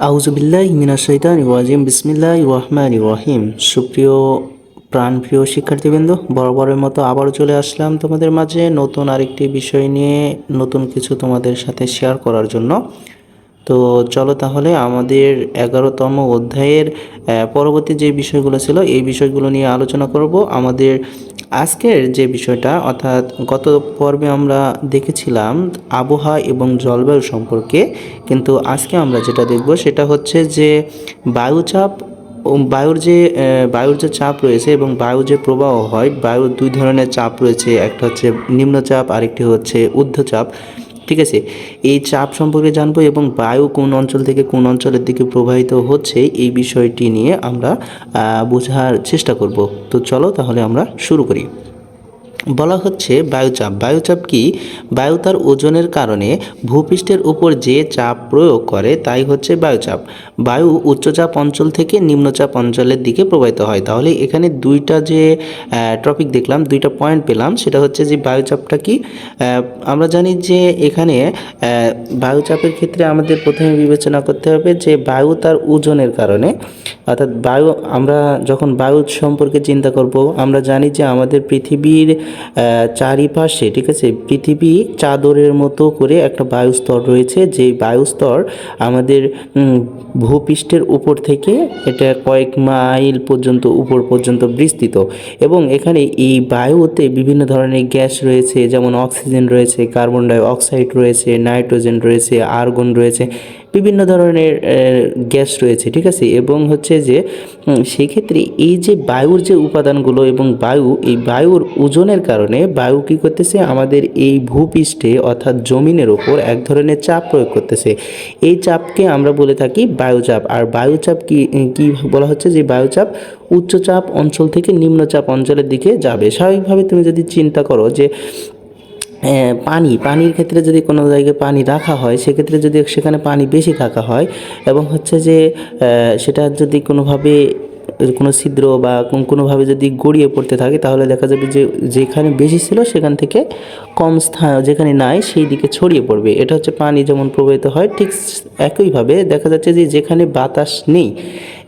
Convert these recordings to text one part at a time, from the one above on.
আউযুবিল্লাহি মিনাশ শাইতানির রাজিম বিসমিল্লাহির রহমানির রহিম। সুপ্রিয় প্রাণপ্রিয় শিক্ষার্থীবৃন্দ, বরাবরের মতো আবারও চলে আসলাম তোমাদের মাঝে নতুন আরেকটি বিষয় নিয়ে, নতুন কিছু তোমাদের সাথে শেয়ার করার জন্য। তো চলো তাহলে আমাদের 11তম অধ্যায়ের পরবর্তী যে বিষয়গুলো ছিল এই বিষয়গুলো নিয়ে আলোচনা করব। আমাদের আজকের যে বিষয়টা, অর্থাৎ গত পর্বে আমরা দেখেছিলাম আবহাওয়া এবং জলবায়ু সম্পর্কে, কিন্তু আজকে আমরা যেটা দেখব সেটা হচ্ছে যে বায়ুচাপ ও বায়ুর যে চাপ রয়েছে এবং বায়ু যে প্রবাহ হয়, বায়ুর দুই ধরনের চাপ রয়েছে, একটা হচ্ছে নিম্নচাপ, আরেকটি হচ্ছে ঊর্ধ্বচাপ। ঠিক আছে, এই চাপ সম্পর্কে জানবো এবং বায়ু কোন অঞ্চল থেকে কোন অঞ্চলের দিকে প্রবাহিত হচ্ছে এই বিষয়টি নিয়ে আমরা বোঝার চেষ্টা করব। তো চলো তাহলে আমরা শুরু করি। বলা হচ্ছে বায়ুচাপ। বায়ুচাপ কি? বায়ু তার ওজনের কারণে ভূপৃষ্ঠের উপর যে চাপ প্রয়োগ করে তাই হচ্ছে বায়ুচাপ। বায়ু উচ্চচাপ অঞ্চল থেকে নিম্নচাপ অঞ্চলের দিকে প্রবাহিত হয়। তাহলে এখানে দুইটা যে টপিক দেখলাম, দুইটা পয়েন্ট পেলাম, সেটা হচ্ছে যে বায়ুচাপটা কি। আমরা জানি যে এখানে বায়ুচাপের ক্ষেত্রে আমাদের প্রথমে বিবেচনা করতে হবে যে বায়ু তার ওজনের কারণে, অর্থাৎ বায়ু, আমরা যখন বায়ু সম্পর্কে চিন্তা করব, আমরা জানি যে আমাদের পৃথিবীর চারিপাশে, ঠিক আছে, পৃথিবী চাদরের মতো করে একটা বায়ুস্তর রয়েছে, যে বায়ুস্তর আমাদের ভূপৃষ্ঠের উপর থেকে এটা কয়েক মাইল পর্যন্ত উপর পর্যন্ত বিস্তৃত। এবং এখানে এই বায়ুতে বিভিন্ন ধরনের গ্যাস রয়েছে, যেমন অক্সিজেন রয়েছে, কার্বন ডাই অক্সাইড রয়েছে, নাইট্রোজেন রয়েছে, আর্গন রয়েছে, বিভিন্ন ধরনের গ্যাস রয়েছে। ঠিক আছে, এবং হচ্ছে যে সেক্ষেত্রে এই যে বায়ুর যে উপাদানগুলো এবং এই বায়ুর ওজনের কারণে বায়ু কী করতেছে, আমাদের এই ভূপৃষ্ঠে অর্থাৎ জমিনের ওপর এক ধরনের চাপ প্রয়োগ করতেছে। এই চাপকে আমরা বলে থাকি বায়ুচাপ। আর বায়ুচাপ কি বলা হচ্ছে, যে বায়ুচাপ উচ্চচাপ অঞ্চল থেকে নিম্নচাপ অঞ্চলের দিকে যাবে। স্বাভাবিকভাবে তুমি যদি চিন্তা করো যে পানির ক্ষেত্রে যদি কোনো জায়গায় পানি রাখা হয়, সেক্ষেত্রে যদি সেখানে পানি বেশি থাকা হয় এবং হচ্ছে যে সেটা যদি কোনোভাবে কোনো ছিদ্র বা কোনোভাবে যদি গড়িয়ে পড়তে থাকে, তাহলে দেখা যাবে যে যেখানে বেশি ছিল সেখান থেকে কম স্থান যেখানে নাই সেই দিকে ছড়িয়ে পড়বে। এটা হচ্ছে পানি যেমন প্রবাহিত হয়, ঠিক একইভাবে দেখা যাচ্ছে যে যেখানে বাতাস নেই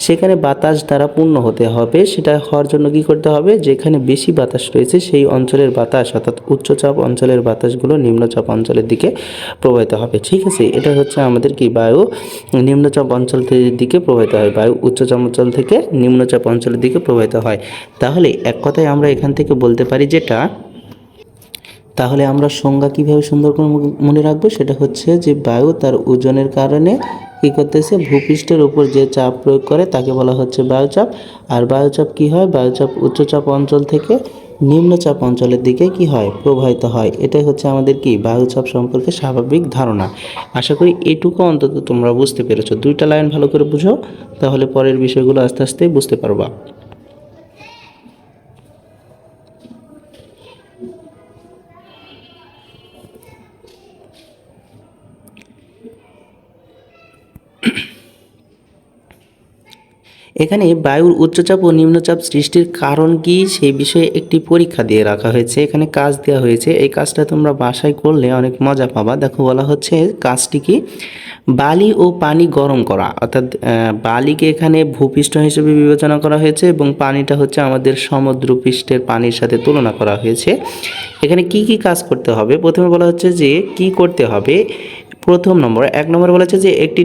সেখানে বাতাস দ্বারা পূর্ণ হতে হবে। সেটা হওয়ার জন্য কী করতে হবে, যেখানে বেশি বাতাস রয়েছে সেই অঞ্চলের বাতাস, অর্থাৎ উচ্চচাপ অঞ্চলের বাতাসগুলো নিম্নচাপ অঞ্চলের দিকে প্রবাহিত হবে। ঠিক আছে, এটা হচ্ছে আমাদের কি, বায়ু নিম্নচাপ অঞ্চল দিকে প্রবাহিত হয়, বায়ু উচ্চচাপ অঞ্চল থেকে নিম্নচাপ অঞ্চলের দিকে প্রবাহিত হয়। তাহলে এক কথায় আমরা এখান থেকে বলতে পারি যেটা, তাহলে আমরা সংজ্ঞা কীভাবে সুন্দর করে মনে রাখবো, সেটা হচ্ছে যে বায়ু তার ওজনের কারণে কী করতেছে, ভূপৃষ্ঠের উপর যে চাপ প্রয়োগ করে তাকে বলা হচ্ছে বায়ুচাপ। আর বায়ুচাপ কি হয়, বায়ুচাপ উচ্চচাপ অঞ্চল থেকে নিম্নচাপ অঞ্চলের দিকে কি হয়, প্রবাহিত হয়। এটাই হচ্ছে আমাদের কি বায়ুচাপ সম্পর্কে স্বাভাবিক ধারণা। আশা করি এটুকু অন্তত তোমরা বুঝতে পেরেছো। দুইটা লাইন ভালো করে বুঝো, তাহলে পরের বিষয়গুলো আস্তে আস্তে বুঝতে পারবা। এখানে বায়ুর উচ্চচাপ ও নিম্নচাপ সৃষ্টির কারণ কি সেই বিষয়ে একটি পরীক্ষা দিয়ে রাখা হয়েছে, এখানে কাজ দেওয়া হয়েছে। এই কাজটা তোমরা বাসায় করলে অনেক মজা পাবা। দেখো, বলা হচ্ছে কাজটি কি, বালি ও পানি গরম করা। অর্থাৎ বালিকে এখানে ভূপৃষ্ঠ হিসেবে বিবেচনা করা হয়েছে এবং পানিটা হচ্ছে আমাদের সমুদ্র পৃষ্ঠের পানির সাথে তুলনা করা হয়েছে। এখানে কি কি কাজ করতে হবে, প্রথমে বলা হচ্ছে যে কি করতে হবে। প্রথম নম্বর, 1 নম্বর বলা হচ্ছে যে একটি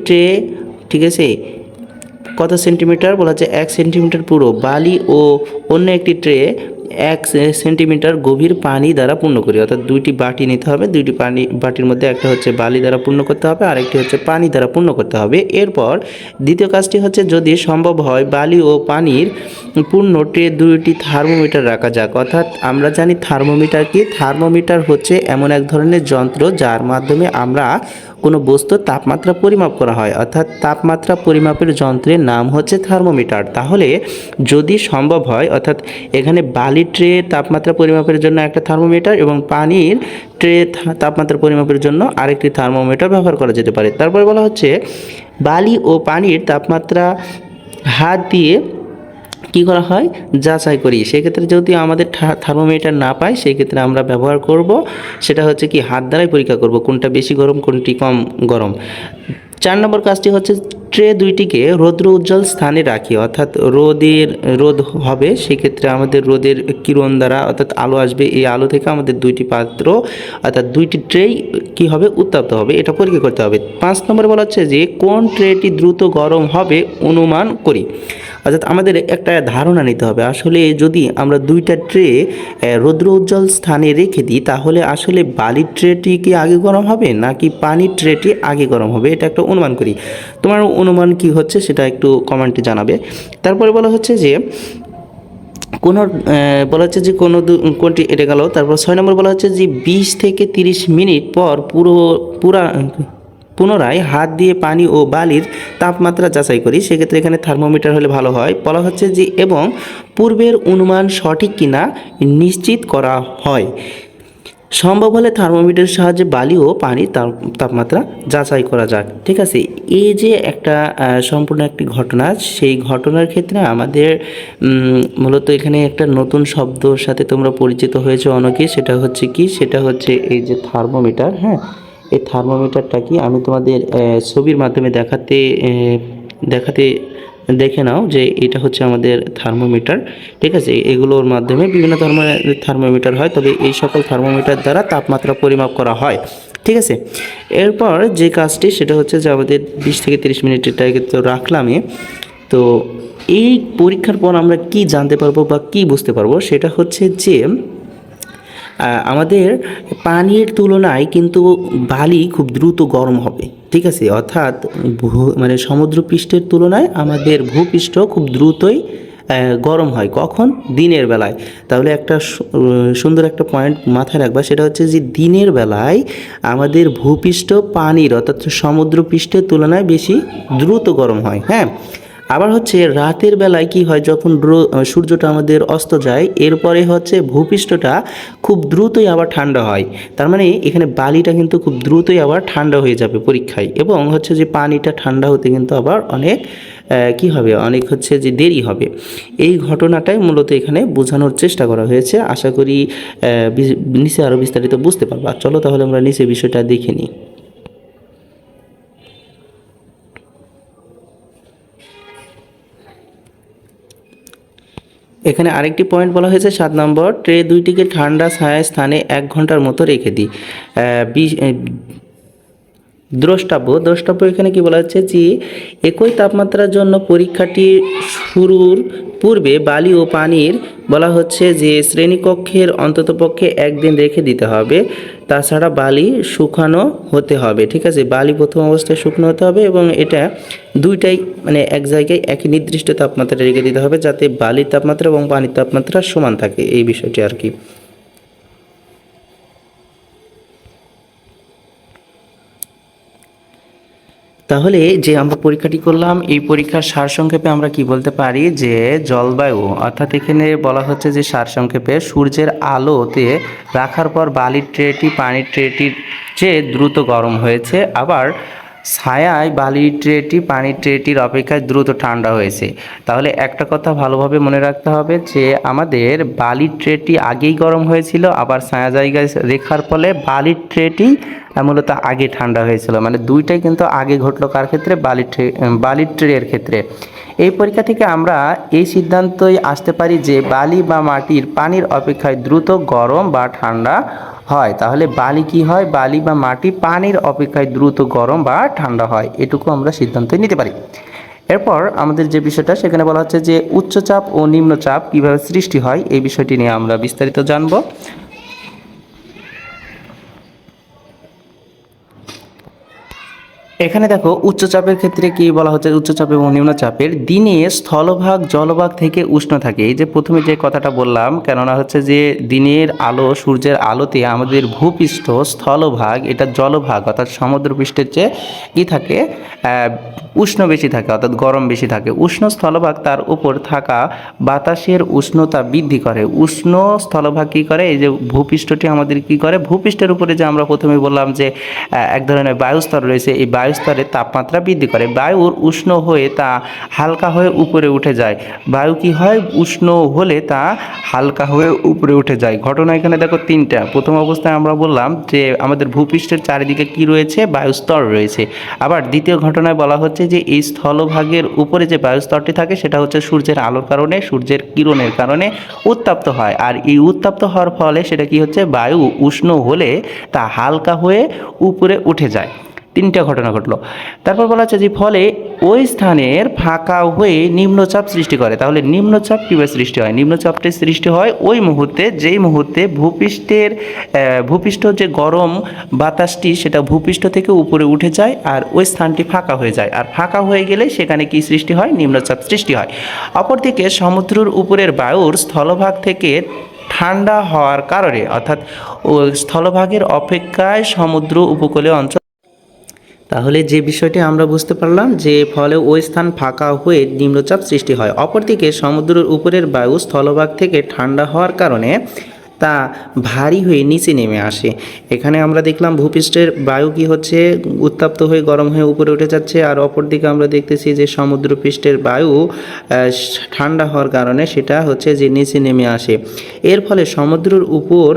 ট্রে, ঠিক আছে, কত সেন্টিমিটার, বলা হচ্ছে 1 সেন্টিমিটার পুরো বালি ও অন্য একটি ট্রে 1 সেন্টিমিটার গভীর পানি দ্বারা পূর্ণ করি। অর্থাৎ দুইটি বাটি নিতে হবে, দুইটি বাটির মধ্যে একটা হচ্ছে বালি দ্বারা পূর্ণ করতে হবে, আরেকটি হচ্ছে পানি দ্বারা পূর্ণ করতে হবে। এরপর দ্বিতীয় কাজটি হচ্ছে, যদি সম্ভব হয় বালি ও পানির পূর্ণ ট্রে 2টি থার্মোমিটার রাখা যাক। অর্থাৎ আমরা জানি থার্মোমিটার কি, থার্মোমিটার হচ্ছে এমন এক ধরনের যন্ত্র যার মাধ্যমে আমরা কোনো বস্তুর তাপমাত্রা পরিমাপ করা হয়, অর্থাৎ তাপমাত্রা পরিমাপের যন্ত্রের নাম হচ্ছে থার্মোমিটার। তাহলে যদি সম্ভব হয়, অর্থাৎ এখানে বালির ট্রে তাপমাত্রা পরিমাপের জন্য একটা থার্মোমিটার এবং পানির ট্রে তাপমাত্রা পরিমাপের জন্য আরেকটি থার্মোমিটার ব্যবহার করা যেতে পারে। তারপরে বলা হচ্ছে বালি ও পানির তাপমাত্রা হাত দিয়ে কী করা হয়, যাচাই করি। সেক্ষেত্রে যদি আমাদের থার্মোমিটার না পাই, সেক্ষেত্রে আমরা ব্যবহার করব, সেটা হচ্ছে কি, হাত দ্বারাই পরীক্ষা করব কোনটা বেশি গরম কোনটি কম গরম। 4 নম্বর কাজটি হচ্ছে ট্রে দুইটিকে রৌদ্র উজ্জ্বল স্থানে রাখি, অর্থাৎ রোদ হবে, সেক্ষেত্রে আমাদের রোদের কিরণ দ্বারা অর্থাৎ আলো আসবে, এই আলো থেকে আমাদের দুইটি পাত্র অর্থাৎ দুইটি ট্রেই কী হবে, উত্তপ্ত হবে, এটা পরীক্ষা করতে হবে। 5 নম্বরে বলা হচ্ছে যে কোন ট্রেটি দ্রুত গরম হবে অনুমান করি, অর্থাৎ আমাদের একটা ধারণা নিতে হবে আসলে যদি আমরা দুইটা ট্রে রৌদ্র উজ্জ্বল স্থানে রেখে দিই তাহলে আসলে বালির ট্রেটি কি আগে গরম হবে নাকি পানির ট্রেটি আগে গরম হবে, এটা একটা অনুমান করি। তোমার অনুমান কি হচ্ছে সেটা একটু কমেন্টে জানাবে। তারপরে বলা হচ্ছে যে বলা হচ্ছে যে কোনটি এটা গেল। তারপর 6 নম্বর বলা হচ্ছে যে 20 থেকে 30 মিনিট পর পুনরায় হাত দিয়ে পানি ও বালির তাপমাত্রা যাচাই করি, সেক্ষেত্রে এখানে থার্মোমিটার হলে ভালো হয়। বলা হচ্ছে যে এবং পূর্বের অনুমান সঠিক কিনা নিশ্চিত করা হয়, সম্ভব হলে থার্মোমিটারের সাহায্যে বালি ও পানির তাপমাত্রা যাচাই করা যাক। ঠিক আছে, এই যে একটা সম্পূর্ণ একটি ঘটনা, সেই ঘটনার ক্ষেত্রে আমাদের মূলত এখানে একটা নতুন শব্দর সাথে তোমরা পরিচিত হয়েছে অনেকে, সেটা হচ্ছে কি, সেটা হচ্ছে এই যে থার্মোমিটার। হ্যাঁ, এই থার্মোমিটারটা কি আমি তোমাদের ছবির মাধ্যমে দেখাতে দেখে নাও যে এটা হচ্ছে আমাদের থার্মোমিটার। ঠিক আছে, এগুলোর মাধ্যমে বিভিন্ন ধরনের থার্মোমিটার হয়, তবে এই সকল থার্মোমিটার দ্বারা তাপমাত্রা পরিমাপ করা হয়। ঠিক আছে, এরপর যে কাজটি সেটা হচ্ছে যে আমাদের 20 থেকে 30 মিনিটেরটাকে তো রাখলামই। তো এই পরীক্ষার পর আমরা কি জানতে পারবো বা কি বুঝতে পারবো সেটা হচ্ছে যে আমাদের পানির তুলনায় কিন্তু বালি খুব দ্রুত গরম হবে। ঠিক আছে, অর্থাৎ মানে সমুদ্রপৃষ্ঠের তুলনায় আমাদের ভূপৃষ্ঠ খুব দ্রুতই গরম হয়। কখন? দিনের বেলায়। তাহলে একটা সুন্দর একটা পয়েন্ট মাথায় রাখবা, সেটা হচ্ছে যে দিনের বেলায় আমাদের ভূপৃষ্ঠ পানির অর্থাৎ সমুদ্রপৃষ্ঠের তুলনায় বেশি দ্রুত গরম হয়। হ্যাঁ, আবার হচ্ছে রাতের বেলায় কি হয়, যখন সূর্যটা আমাদের অস্ত যায় এরপরে হচ্ছে ভূপৃষ্ঠটা খুব দ্রুতই আবার ঠান্ডা হয়। তার মানে এখানে বালিটা কিন্তু খুব দ্রুতই আবার ঠান্ডা হয়ে যাবে পরীক্ষায়, এবং হচ্ছে যে পানিটা ঠান্ডা হতে কিন্তু আবার অনেক কি হবে, অনেক হচ্ছে যে দেরি হবে। এই ঘটনাটাই মূলত এখানে বোঝানোর চেষ্টা করা হয়েছে। আশা করি নিচে আরও বিস্তারিত বুঝতে পারবা। চলো তাহলে আমরা নিচে বিষয়টা দেখে নিই। এখানে আরেকটি পয়েন্ট বলা হয়েছে 7 নম্বর, ট্রে দুইটিকে ঠান্ডা ছায়া স্থানে 1 ঘন্টার মতো রেখে দিই। দ্রষ্টব্য এখানে কি বলা হচ্ছে যে একই তাপমাত্রার জন্য পরীক্ষাটি শুরুর পূর্বে বালি ও পানির বলা হচ্ছে যে শ্রেণীকক্ষের অন্ততপক্ষে 1 দিন রেখে দিতে হবে, তাছাড়া বালি শুকানো হতে হবে। ঠিক আছে, বালি প্রথম অবস্থায় শুকনো হতে হবে এবং এটা দুইটাই মানে এক জায়গায় একই নির্দিষ্ট তাপমাত্রা রেখে দিতে হবে, যাতে বালির তাপমাত্রা এবং পানির তাপমাত্রা সমান থাকে, এই বিষয়টি আর কি। তাহলে যে আমরা পরীক্ষাটি করলাম, এই পরীক্ষার সারসংক্ষেপে আমরা কি বলতে পারি যে জলবায়ু, অর্থাৎ এখানে বলা হচ্ছে যে সারসংক্ষেপে সূর্যের আলোতে রাখার পর বালির ট্রেটি পানির ট্রেটির চেয়ে দ্রুত গরম হয়েছে, আবার ছায়ায় বালির ট্রেটি পানির ট্রেটির অপেক্ষায় দ্রুত ঠান্ডা হয়েছে। তাহলে একটা কথা ভালোভাবে মনে রাখতে হবে যে আমাদের বালির ট্রেটি আগেই গরম হয়েছিল, আবার ছায়া জায়গায় রেখার ফলে বালির ট্রেটি মূলত আগে ঠান্ডা হয়েছিল, মানে দুইটাই কিন্তু আগে ঘটলো কার ক্ষেত্রে, বালির ট্রের ক্ষেত্রে। এই পরীক্ষা থেকে আমরা এই সিদ্ধান্তই আসতে পারি যে বালি বা মাটির পানির অপেক্ষায় দ্রুত গরম বা ঠান্ডা হয়। তাহলে বালি কি হয়, বালি বা মাটি পানির অপেক্ষায় দ্রুত গরম বা ঠান্ডা হয়, এটুকু আমরা সিদ্ধান্ত নিতে পারি। এরপর আমাদের যে বিষয়টা সেখানে বলা হচ্ছে যে উচ্চচাপ ও নিম্নচাপ কীভাবে সৃষ্টি হয়, এই বিষয়টি নিয়ে আমরা বিস্তারিত জানব। এখানে দেখো উচ্চচাপের ক্ষেত্রে কি বলা হচ্ছে, উচ্চচাপ এবং নিম্নচাপের দিনে স্থলভাগ জলভাগ থেকে উষ্ণ থাকে। এই যে প্রথমে যে কথাটা বললাম, কেননা হচ্ছে যে দিনের আলো সূর্যের আলোতে আমাদের ভূপৃষ্ঠ স্থলভাগ এটা জলভাগ অর্থাৎ সমুদ্রপৃষ্ঠের চেয়ে কি থাকে, উষ্ণ বেশি থাকে অর্থাৎ গরম বেশি থাকে। উষ্ণ স্থলভাগ তার উপর থাকা বাতাসের উষ্ণতা বৃদ্ধি করে। উষ্ণ স্থলভাগ কী করে, এই যে ভূপৃষ্ঠটি আমাদের কি করে, ভূপৃষ্ঠের উপরে যে আমরা প্রথমে বললাম যে এক ধরনের বায়ুস্তর রয়েছে, এই বায়ুস্তরের তাপমাত্রা বৃদ্ধি করে। বায়ুর উষ্ণ হয়ে তা হালকা হয়ে উপরে উঠে যায়। বায়ু কি হয়, উষ্ণ হলে তা হালকা হয়ে উপরে উঠে যায়। ঘটনা এখানে দেখো তিনটা। প্রথম অবস্থায় আমরা বললাম যে আমাদের ভূপৃষ্ঠের চারিদিকে কি রয়েছে, বায়ুস্তর রয়েছে। আবার দ্বিতীয় ঘটনায় বলা হচ্ছে যে এই স্থলভাগের উপরে যে বায়ুস্তরটি থাকে সেটা হচ্ছে সূর্যের আলোর কারণে, সূর্যের কিরণের কারণে উত্তপ্ত হয়। আর এই উত্তপ্ত হওয়ার ফলে সেটা কি হচ্ছে, বায়ু উষ্ণ হলে তা হালকা হয়ে উপরে উঠে যায়। তিনটা ঘটনা ঘটলো। তারপর বলা হচ্ছে যে ফলে ওই স্থানের ফাঁকা হয়ে নিম্নচাপ সৃষ্টি করে। তাহলে নিম্নচাপ কীভাবে সৃষ্টি হয়? নিম্নচাপটি সৃষ্টি হয় ওই মুহূর্তে, যেই মুহূর্তে ভূপৃষ্ঠ যে গরম বাতাসটি সেটা ভূপৃষ্ঠ থেকে উপরে উঠে যায় আর ওই স্থানটি ফাঁকা হয়ে যায়। আর ফাঁকা হয়ে গেলে সেখানে কি সৃষ্টি হয়, নিম্নচাপ সৃষ্টি হয়। অপরদিকে সমুদ্রের উপরের বায়ুর স্থলভাগ থেকে ঠান্ডা হওয়ার কারণে, অর্থাৎ স্থলভাগের অপেক্ষায় সমুদ্র উপকূলীয় অঞ্চল। তাহলে যে বিষয়টি আমরা বুঝতে পারলাম যে ফলে ওই স্থান ফাঁকা হয়ে নিম্নচাপ সৃষ্টি হয়। অপরদিকে সমুদ্রের উপরের বায়ু স্থলভাগ থেকে ঠান্ডা হওয়ার কারণে তা ভারী হয়ে নিচে নেমে আসে। এখানে আমরা দেখলাম ভূপৃষ্ঠের বায়ু কি হচ্ছে, উত্তপ্ত হয়ে গরম হয়ে উপরে উঠে যাচ্ছে, আর অপরদিকে আমরা দেখতেছি যে সমুদ্রপৃষ্ঠের বায়ু ঠান্ডা হওয়ার কারণে সেটা হচ্ছে যে নিচে নেমে আসে। এর ফলে সমুদ্রের উপর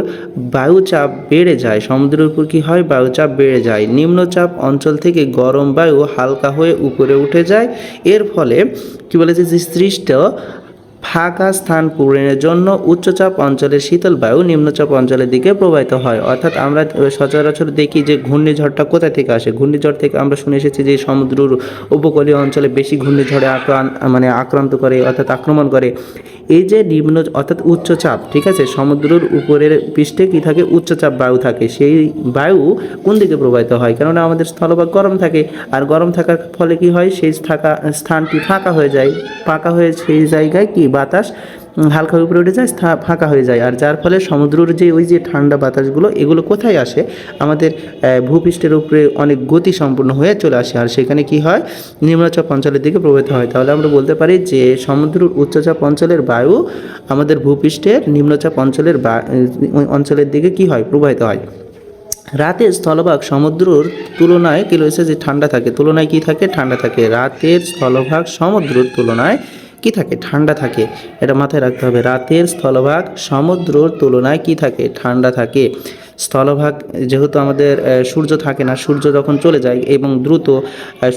বায়ুচাপ বেড়ে যায়। সমুদ্রের উপর কি হয়, বায়ুচাপ বেড়ে যায়। নিম্নচাপ অঞ্চল থেকে গরম বায়ু হালকা হয়ে উপরে উঠে যায়। এর ফলে কি বলেছে যে সৃষ্ট ফাঁকা স্থান পূরণের জন্য উচ্চচাপ অঞ্চলের শীতল বায়ু নিম্নচাপ অঞ্চলের দিকে প্রবাহিত হয়। অর্থাৎ আমরা সচরাচর দেখি যে ঘূর্ণিঝড়টা কোথা থেকে আসে। ঘূর্ণিঝড় থেকে আমরা শুনে এসেছি যে সমুদ্রের উপকূলীয় অঞ্চলে বেশি ঘূর্ণিঝড়ে আক্রান্ত করে, অর্থাৎ আক্রমণ করে। এই যে নিম্ন অর্থাৎ উচ্চচাপ, ঠিক আছে, সমুদ্রের উপরের পৃষ্ঠে কি থাকে, উচ্চচাপ বায়ু থাকে। সেই বায়ু কোন দিকে প্রবাহিত হয়, কেননা আমাদের স্থলভাগ গরম থাকে, আর গরম থাকার ফলে কি হয়, সেই স্থানটি ফাঁকা হয়ে যায়। ফাঁকা হয়ে সেই জায়গায় কি বাতাস হালকা উপরে উঠে যায়, ফাঁকা হয়ে যায়। আর যার ফলে সমুদ্রের যে ওই যে ঠান্ডা বাতাসগুলো, এগুলো কোথায় আসে, আমাদের ভূপৃষ্ঠের উপরে অনেক গতি সম্পূর্ণ হয়ে চলে আসে, আর সেখানে কি হয়, নিম্নচাপ অঞ্চলের দিকে প্রবাহিত হয়। তাহলে আমরা বলতে পারি যে সমুদ্রের উচ্চচাপ অঞ্চলের বায়ু আমাদের ভূপৃষ্ঠের নিম্নচাপ অঞ্চলের দিকে কি হয়, প্রবাহিত হয়। রাতের স্থলভাগ সমুদ্রের তুলনায় কি রয়েছে, যে ঠান্ডা থাকে। তুলনায় কি থাকে, ঠান্ডা থাকে। রাতের স্থলভাগ সমুদ্রের তুলনায় কি থাকে, ঠান্ডা থাকে। এটা মাথায় রাখতে হবে। রাতের স্থলভাগ সমুদ্রের তুলনায় কি থাকে, ঠান্ডা থাকে। স্থলভাগ যেহেতু আমাদের সূর্য থাকে না, সূর্য যখন চলে যায় এবং দ্রুত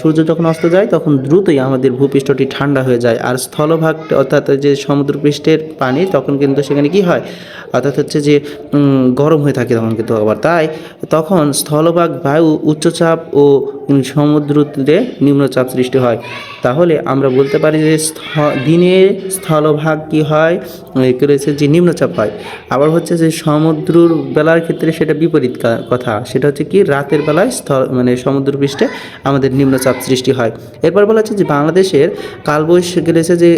সূর্য যখন অস্ত যায় তখন দ্রুতই আমাদের ভূপৃষ্ঠটি ঠান্ডা হয়ে যায়। আর স্থলভাগ অর্থাৎ যে সমুদ্রপৃষ্ঠের পানি তখন কিন্তু সেখানে কি হয়, অর্থাৎ হচ্ছে যে গরম হয়ে থাকে তখন কিন্তু আবার। তাই তখন স্থলভাগ বায়ু উচ্চচাপ ও সমুদ্রে নিম্নচাপ সৃষ্টি হয়। তাহলে আমরা বলতে পারি যে দিনের স্থলভাগ কি হয়, রয়েছে যে নিম্নচাপ হয়। আবার হচ্ছে যে সমুদ্রের বেলার ক্ষেত্রে সেটা বিপরীত কথা, সেটা হচ্ছে কি রাতের বেলায় সমুদ্রপৃষ্ঠে আমাদের নিম্নচাপ সৃষ্টি হয়। এরপর বলা হচ্ছে যে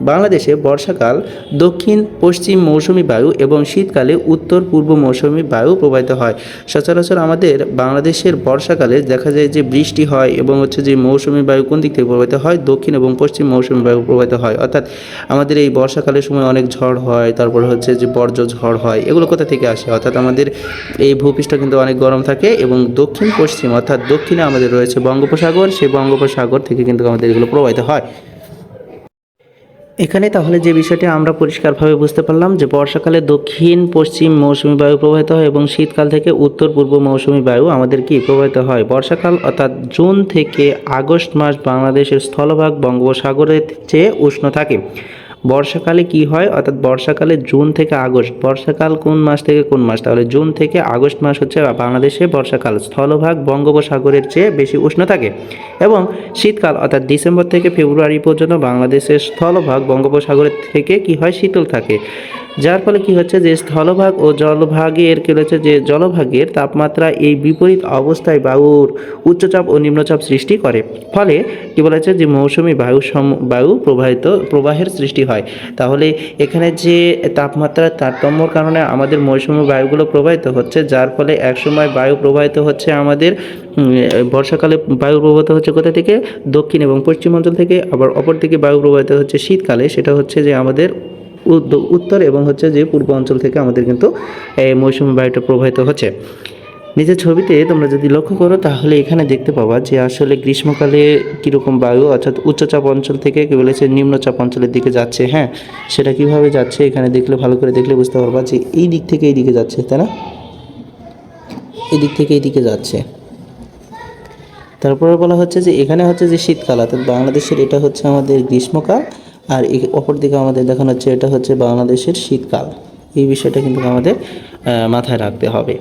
বাংলাদেশে বর্ষাকাল দক্ষিণ পশ্চিম মৌসুমী বায়ু এবং শীতকালে উত্তর পূর্ব মৌসুমী বায়ু প্রবাহিত হয়। সচরাচর আমাদের বাংলাদেশের বর্ষাকালে দেখা যায় যে বৃষ্টি হয় এবং হচ্ছে যে মৌসুমী বায়ু কোন দিক থেকে প্রবাহিত হয়, দক্ষিণ এবং পশ্চিম মৌসুমী বায়ু প্রবাহিত হয়। অর্থাৎ আমাদের এই বর্ষাকালের সময় অনেক ঝড় হয়, তারপর হচ্ছে যে বর্জ্য ঝড় হয়। এগুলো কোথা থেকে আসে, অর্থাৎ আমাদের এই ভূপৃষ্ঠ কিন্তু অনেক গরম থাকে এবং দক্ষিণ পশ্চিম অর্থাৎ দক্ষিণে আমাদের রয়েছে বঙ্গোপসাগর, সেই বঙ্গোপসাগর থেকে কিন্তু আমাদের এগুলো প্রবাহিত হয়। এখানে তাহলে যে বিষয়টি আমরা পরিষ্কারভাবে বুঝতে পারলাম যে বর্ষাকালে দক্ষিণ পশ্চিম মৌসুমী বায়ু প্রবাহিত হয় এবং শীতকাল থেকে উত্তর পূর্ব মৌসুমী বায়ু আমাদের কি প্রবাহিত হয়। বর্ষাকাল অর্থাৎ জুন থেকে আগস্ট মাস বাংলাদেশের স্থলভাগ বঙ্গোপসাগরের চেয়ে উষ্ণ থাকে। বর্ষাকালে কি হয়, অর্থাৎ বর্ষাকালে জুন থেকে আগস্ট। বর্ষাকাল কোন মাস থেকে কোন মাস, তাহলে জুন থেকে আগস্ট মাস হচ্ছে বাংলাদেশে বর্ষাকাল। স্থলভাগ বঙ্গোপসাগরের চেয়ে বেশি উষ্ণ থাকে। এবং শীতকাল অর্থাৎ ডিসেম্বর থেকে ফেব্রুয়ারি পর্যন্ত বাংলাদেশের স্থলভাগ বঙ্গোপসাগরের থেকে কি হয়, শীতল থাকে। যার ফলে কি হচ্ছে যে স্থলভাগ ও জলভাগের কি রয়েছে যে জলভাগের তাপমাত্রা এই বিপরীত অবস্থায় বায়ুর উচ্চচাপ ও নিম্নচাপ সৃষ্টি করে। ফলে কি বলেছে যে মৌসুমী বায়ু প্রবাহের সৃষ্টি হয়। তাহলে এখানে যে তাপমাত্রার তারতম্যর কারণে আমাদের মৌসুমী বায়ুগুলো প্রবাহিত হচ্ছে, যার ফলে একসময় বায়ু প্রবাহিত হচ্ছে আমাদের বর্ষাকালে বায়ু প্রবাহিত হচ্ছে কোথা থেকে, দক্ষিণ এবং পশ্চিম অঞ্চল থেকে। আবার অপরদিকে বায়ু প্রবাহিত হচ্ছে শীতকালে, সেটা হচ্ছে যে আমাদের উত্তর এবং হচ্ছে যে পূর্ব অঞ্চল থেকে আমাদের কিন্তু মৌসুমী বায়ুটা প্রবাহিত হচ্ছে। নিচের ছবিতে তোমরা যদি লক্ষ্য করো তাহলে এখানে দেখতে পাবা যে আসলে গ্রীষ্মকালে কীরকম বায়ু অর্থাৎ উচ্চচাপ অঞ্চল থেকে কী বলেছে নিম্নচাপ অঞ্চলের দিকে যাচ্ছে। হ্যাঁ, সেটা কিভাবে যাচ্ছে এখানে দেখলে ভালো করে দেখলে বুঝতে পারবা যে এই দিক থেকে এই দিকে যাচ্ছে, তাই না? এই দিক থেকে এই দিকে যাচ্ছে। তারপরে বলা হচ্ছে যে এখানে হচ্ছে যে শীতকাল, অর্থাৎ বাংলাদেশের এটা হচ্ছে আমাদের গ্রীষ্মকাল, আর অপর দিকে আমাদের দেখানো হচ্ছে এটা হচ্ছে বাংলাদেশের শীতকাল। এই বিষয়টা কিন্তু আমাদের মাথায় রাখতে হবে।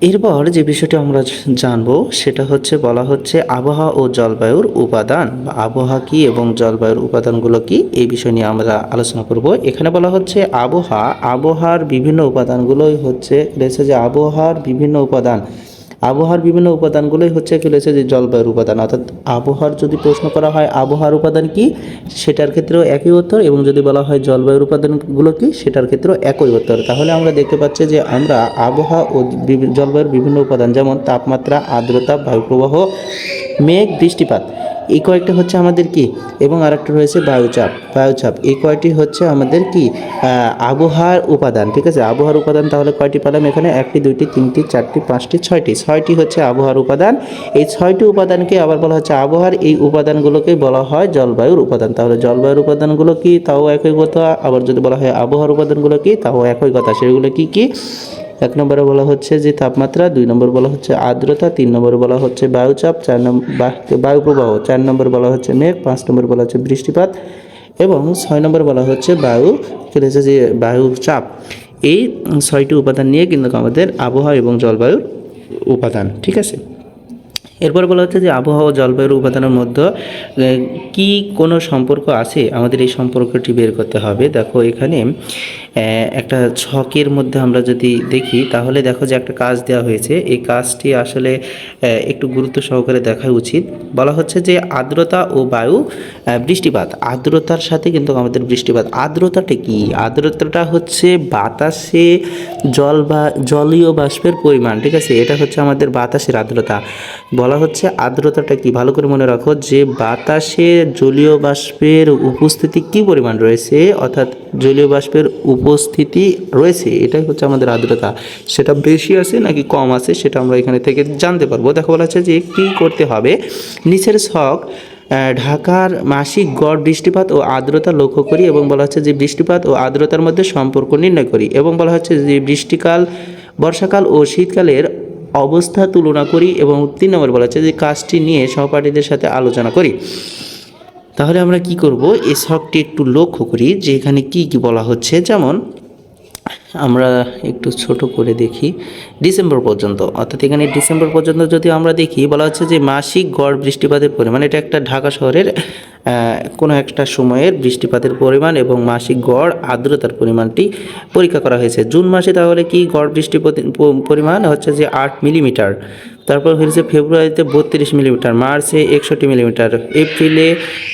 এরপর যে বিষয়টি আমরা জানবো সেটা হচ্ছে বলা হচ্ছে আবহাওয়া ও জলবায়ুর উপাদান, বা আবহাওয়া কী এবং জলবায়ুর উপাদানগুলো কী, এই বিষয় নিয়ে আমরা আলোচনা করব। এখানে বলা হচ্ছে আবহাওয়ার বিভিন্ন উপাদানগুলোই হচ্ছে রয়েছে যে আবহাওয়ার বিভিন্ন উপাদানগুলোই হচ্ছে কি রয়েছে যে জলবায়ুর উপাদান। অর্থাৎ আবহাওয়ার যদি প্রশ্ন করা হয় আবহাওয়ার উপাদান কি, সেটার ক্ষেত্রেও একই উত্তর, এবং যদি বলা হয় জলবায়ুর উপাদানগুলো কি, সেটার ক্ষেত্রেও একই উত্তর। তাহলে আমরা দেখতে পাচ্ছি যে আমরা আবহাওয়া ও জলবায়ুর বিভিন্ন উপাদান যেমন তাপমাত্রা, আর্দ্রতা, বায়ুপ্রবাহ, মেঘ, বৃষ্টিপাত, এই কয়েকটি হচ্ছে আমাদের কি, এবং আরেকটা রয়েছে বায়ুচাপ, এই কয়টি হচ্ছে আমাদের কি আবহাওয়ার উপাদান। ঠিক আছে, আবহাওয়ার উপাদান তাহলে কয়টি পেলাম এখানে? 1টি 2টি 3টি 4টি 5টি 6টি হচ্ছে আবহাওয়ার উপাদান। এই 6টি উপাদানকে আবার বলা হচ্ছে আবহাওয়ার এই উপাদানগুলোকে বলা হয় জলবায়ুর উপাদান। তাহলে জলবায়ুর উপাদানগুলো কি, তাও একই কথা। আবার যদি বলা হয় আবহাওয়ার উপাদানগুলো কি, তাও একই কথা। সেগুলো কি কি? 1 নম্বরে বলা হচ্ছে যে তাপমাত্রা, 2 নম্বর বলা হচ্ছে আর্দ্রতা, 3 নম্বরে বলা হচ্ছে বায়ুচাপ, 4 নম্বর বায়ুপ্রবাহ, 4 নম্বর বলা হচ্ছে মেঘ, 5 নম্বর বলা হচ্ছে বৃষ্টিপাত, এবং 6 নম্বর বলা হচ্ছে বায়ুর চাপ। এই 6টি উপাদান নিয়ে কিন্তু আমাদের আবহাওয়া এবং জলবায়ুর উপাদান। ঠিক আছে, এরপর বলা হচ্ছে যে আবহাওয়া ও জলবায়ুর উপাদানের মধ্যে কি কোনো সম্পর্ক আছে, আমাদের এই সম্পর্কটি বের করতে হবে। দেখো এখানে একটা ছকের মধ্যে আমরা যদি দেখি তাহলে দেখো যে একটা কাজ দেওয়া হয়েছে। এই কাজটি আসলে একটু গুরুত্ব সহকারে দেখা উচিত। বলা হচ্ছে যে আর্দ্রতা ও বায়ু, বৃষ্টিপাত, আর্দ্রতার সাথে কিন্তু আমাদের বৃষ্টিপাত। আর্দ্রতাটা কি? আর্দ্রতাটা হচ্ছে বাতাসে জলীয় বাষ্পের পরিমাণ। ঠিক আছে, এটা হচ্ছে আমাদের বাতাসের আর্দ্রতা। বলা হচ্ছে আর্দ্রতাটা কি, ভালো করে মনে রাখো যে বাতাসে জলীয় বাষ্পের উপস্থিতি কি পরিমাণ রয়েছে, অর্থাৎ জলীয় বাষ্পের উপস্থিতি রয়েছে, এটাই হচ্ছে আমাদের আর্দ্রতা। সেটা বেশি আছে নাকি কম আছে সেটা আমরা এখানে থেকে জানতে পারবো। দেখো বলা হচ্ছে যে কী করতে হবে, নিচের ছক ঢাকার মাসিক গড় বৃষ্টিপাত ও আর্দ্রতা লক্ষ্য করি, এবং বলা হচ্ছে যে বৃষ্টিপাত ও আর্দ্রতার মধ্যে সম্পর্ক নির্ণয় করি, এবং বলা হচ্ছে যে বর্ষাকাল ও শীতকালের অবস্থা তুলনা করি, এবং 3 নম্বর বলা হচ্ছে যে কাজটি নিয়ে সহপাঠীদের সাথে আলোচনা করি। তাহলে আমরা কি করব, এই ছকটি একটু লক্ষ্য করি যে এখানে কি কি বলা হচ্ছে। যেমন আমরা একটু ছোট করে দেখি ডিসেম্বর পর্যন্ত, অর্থাৎ এখানে ডিসেম্বর পর্যন্ত যদি আমরা দেখি, বলা হচ্ছে যে মাসিক গড় বৃষ্টিপাতের পরিমাণ, এটা একটা ঢাকা শহরের কোনো একটা সময়ের বৃষ্টিপাতের পরিমাণ এবং মাসিক গড় আর্দ্রতার পরিমাণটি পরীক্ষা করা হয়েছে। জুন মাসে তাহলে কি গড় বৃষ্টিপাত পরিমাণ হচ্ছে যে 8 মিলিমিটার, তারপর হয়েছে ফেব্রুয়ারিতে 32 মিলিমিটার, মার্চে 61 মিলিমিটার, এপ্রিলে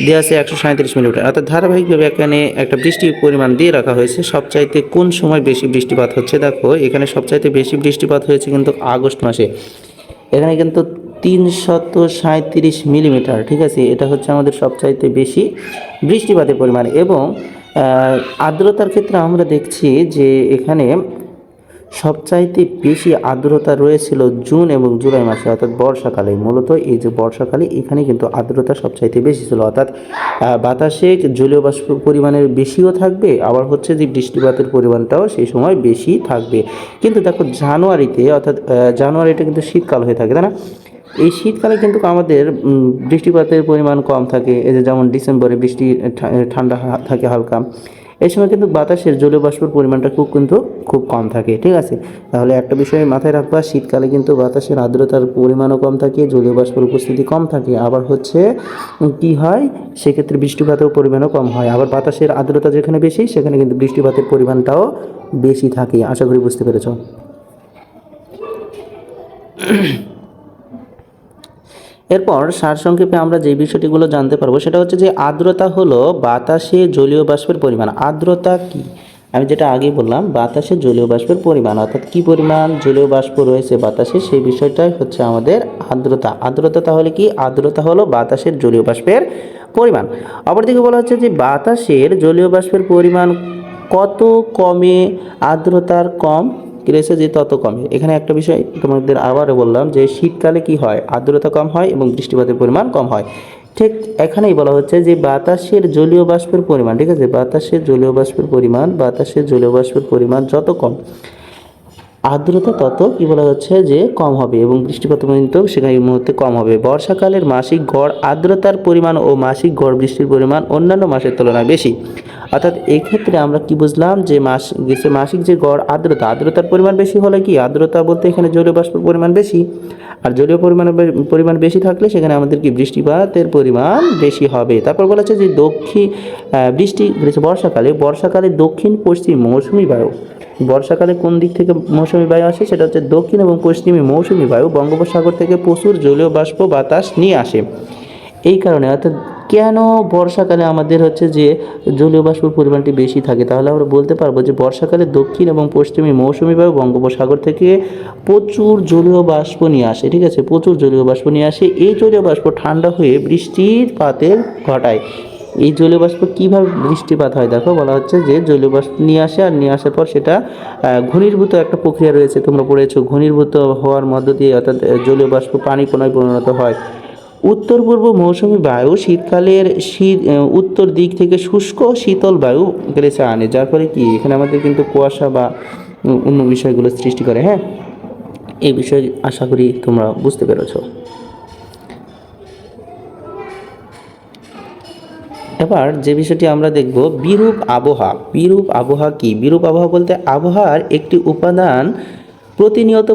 দেওয়া আছে 137 মিলিমিটার। অর্থাৎ ধারাবাহিকভাবে এখানে একটা বৃষ্টির পরিমাণ দিয়ে রাখা হয়েছে। সবচাইতে কোন সময় বেশি বৃষ্টিপাত হচ্ছে, দেখো এখানে সবচাইতে বেশি বৃষ্টিপাত হয়েছে কিন্তু আগস্ট মাসে, এখানে কিন্তু 337 মিলিমিটার। ঠিক আছে, এটা হচ্ছে আমাদের সবচাইতে বেশি বৃষ্টিপাতের পরিমাণ। এবং আর্দ্রতার ক্ষেত্রে আমরা দেখছি যে এখানে সবচাইতে বেশি আর্দ্রতা রয়েছিল জুন এবং জুলাই মাসে, অর্থাৎ বর্ষাকালে। মূলত এই যে বর্ষাকালে এখানে কিন্তু আর্দ্রতা সবচাইতে বেশি ছিল, অর্থাৎ বাতাসে জলীয় বাষ্প পরিমাণের বেশিও থাকবে, আবার হচ্ছে যে বৃষ্টিপাতের পরিমাণটাও সেই সময় বেশি থাকবে। কিন্তু দেখো জানুয়ারিটা কিন্তু শীতকাল হয়ে থাকে, তাই না? এই শীতকালে কিন্তু আমাদের বৃষ্টিপাতের পরিমাণ কম থাকে। এই যে যেমন ডিসেম্বরে ঠান্ডা থাকে হালকা, এই সময় কিন্তু বাতাসের জলীয় বাষ্পের পরিমাণটা খুব কম থাকে। ঠিক আছে, তাহলে একটা বিষয় মাথায় রাখবা, শীতকালে কিন্তু বাতাসের আর্দ্রতার পরিমাণও কম থাকে, জলীয় বাষ্পের উপস্থিতি কম থাকে। আবার হচ্ছে কি হয়, সেক্ষেত্রে বৃষ্টিপাতের পরিমাণও কম হয়। আবার বাতাসের আর্দ্রতা যেখানে বেশি সেখানে কিন্তু বৃষ্টিপাতের পরিমাণটাও বেশি থাকে। আশা করি বুঝতে পেরেছ। এরপর সারসংক্ষেপে আমরা যে বিষয়টিগুলো জানতে পারবো সেটা হচ্ছে যে আর্দ্রতা হলো বাতাসে জলীয় বাষ্পের পরিমাণ। আর্দ্রতা কি, আমি যেটা আগে বললাম, বাতাসে জলীয় বাষ্পের পরিমাণ, অর্থাৎ কি পরিমাণ জলীয় বাষ্প রয়েছে বাতাসে, সেই বিষয়টাই হচ্ছে আমাদের আর্দ্রতা। আর্দ্রতা তাহলে কি, আর্দ্রতা হলো বাতাসের জলীয় বাষ্পের পরিমাণ। অপরদিকে বলা হচ্ছে যে বাতাসের জলীয় বাষ্পের পরিমাণ কত কমে আর্দ্রতার কম, কি রয়েছে যে তত কমে। এখানে একটা বিষয় তোমাদের আবারও বললাম যে শীতকালে কি হয়, আর্দ্রতা কম হয় এবং বৃষ্টিপাতের পরিমাণ কম হয়। ঠিক এখানেই বলা হচ্ছে যে বাতাসের জলীয় বাষ্পের পরিমাণ, ঠিক আছে, বাতাসের জলীয় বাষ্পের পরিমাণ যত কম, আর্দ্রতা তত কি বলা হচ্ছে যে কম হবে এবং বৃষ্টিপাত কিন্তু সেখানে এই মুহূর্তে কম হবে। বর্ষাকালের মাসিক গড় আর্দ্রতার পরিমাণ ও মাসিক গড় বৃষ্টির পরিমাণ অন্যান্য মাসের তুলনায় বেশি। অর্থাৎ এই ক্ষেত্রে আমরা কি বুঝলাম যে মাসিক যে গড় আর্দ্রতার পরিমাণ বেশি হলে কি, আর্দ্রতা বলতে এখানে জলীয় বাষ্পের পরিমাণ বেশি, আর জলীয় পরিমাণ বেশি থাকলে সেখানে আমাদের কি বৃষ্টিপাতের পরিমাণ বেশি হবে। তারপর বলা হচ্ছে যে বৃষ্টি বর্ষাকালে দক্ষিণ পশ্চিম মৌসুমী বায়ু, বর্ষাকালে কোন দিক থেকে মৌসুমী বায়ু আসে, সেটা হচ্ছে দক্ষিণ এবং পশ্চিমী মৌসুমী বায়ু বঙ্গোপসাগর থেকে প্রচুর জলীয় বাষ্প বাতাস নিয়ে আসে। এই কারণে অর্থাৎ কেন বর্ষাকালে আমাদের হচ্ছে যে জলীয় বাষ্পের পরিমাণটি বেশি থাকে, তাহলে আমরা বলতে পারবো যে বর্ষাকালে দক্ষিণ এবং পশ্চিমী মৌসুমী বায়ু বঙ্গোপসাগর থেকে প্রচুর জলীয় বাষ্প নিয়ে আসে, ঠিক আছে, প্রচুর জলীয় বাষ্প নিয়ে আসে। এই জলীয় বাষ্প ঠান্ডা হয়ে বৃষ্টিপাতের ঘটায়। এই জলীয় বাষ্প কীভাবে বৃষ্টিপাত হয়, দেখো বলা হচ্ছে যে জলীয় বাষ্প নিয়ে আসে, আর নিয়ে আসার পর সেটা ঘনীভূত একটা প্রক্রিয়া রয়েছে, তোমরা পড়েছো, ঘনীভূত হওয়ার মধ্য দিয়ে অর্থাৎ জলীয় বাষ্প পানি কণায় পরিণত হয়। উত্তর পূর্ব মৌসুমী বায়ু শীতকালের উত্তর দিক থেকে শুষ্ক শীতল বায়ু গ্রেসে আনে, যার ফলে কি এখানে আমাদের কিন্তু কুয়াশা বা অন্য বিষয়গুলো সৃষ্টি করে। হ্যাঁ, এই বিষয়ে আশা করি তোমরা বুঝতে পেরেছো। এবার যে বিষয়টি আমরা দেখব, বিরূপ আবহাওয়া কি? বিরূপ আবহাওয়া বলতে আবহাওয়ার একটি উপাদান প্রতিনিয়ত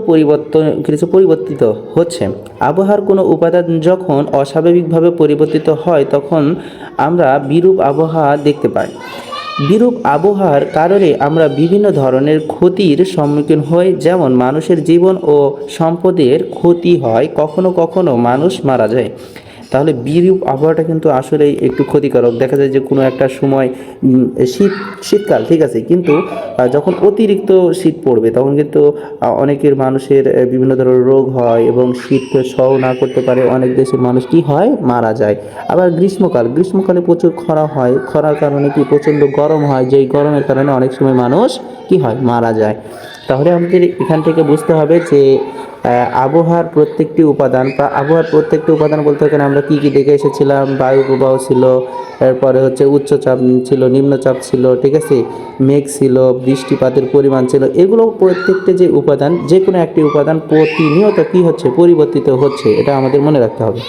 পরিবর্তিত হচ্ছে। আবহাওয়ার কোনো উপাদান যখন অস্বাভাবিকভাবে পরিবর্তিত হয় তখন আমরা বিরূপ আবহাওয়া দেখতে পাই। বিরূপ আবহাওয়ার কারণে আমরা বিভিন্ন ধরনের ক্ষতির সম্মুখীন হই, যেমন মানুষের জীবন ও সম্পদের ক্ষতি হয়, কখনো কখনো মানুষ মারা যায়। তাহলে বিরূপ আবহাওয়াটা কিন্তু আসলেই একটু ক্ষতিকারক। দেখা যায় যে কোনো একটা সময় শীতকাল, ঠিক আছে, কিন্তু যখন অতিরিক্ত শীত পড়বে তখন কিন্তু অনেকের মানুষের বিভিন্ন ধরনের রোগ হয় এবং শীত সহ্য না করতে পারে অনেক দেশের মানুষ কি হয়, মারা যায়। আবার গ্রীষ্মকালে প্রচুর খরা হয়, খরার কারণে কি প্রচণ্ড গরম হয়, যেই গরমের কারণে অনেক সময় মানুষ কি হয়, মারা যায়। তাহলে আমাদের এখান থেকে বুঝতে হবে যে আবহাওয়ার প্রত্যেকটি উপাদান বলতে এখানে আমরা কি কি দেখে এসেছিলাম, বায়ু প্রবাহ ছিল, এরপরে হচ্ছে উচ্চচাপ ছিল, নিম্নচাপ ছিল, ঠিক আছে, মেঘ ছিল, বৃষ্টিপাতের পরিমাণ ছিল, এগুলো প্রত্যেকটি যে উপাদান, যে কোনো একটি উপাদান প্রতিনিয়ত কি হচ্ছে, পরিবর্তিত হচ্ছে, এটা আমাদের মনে রাখতে হবে।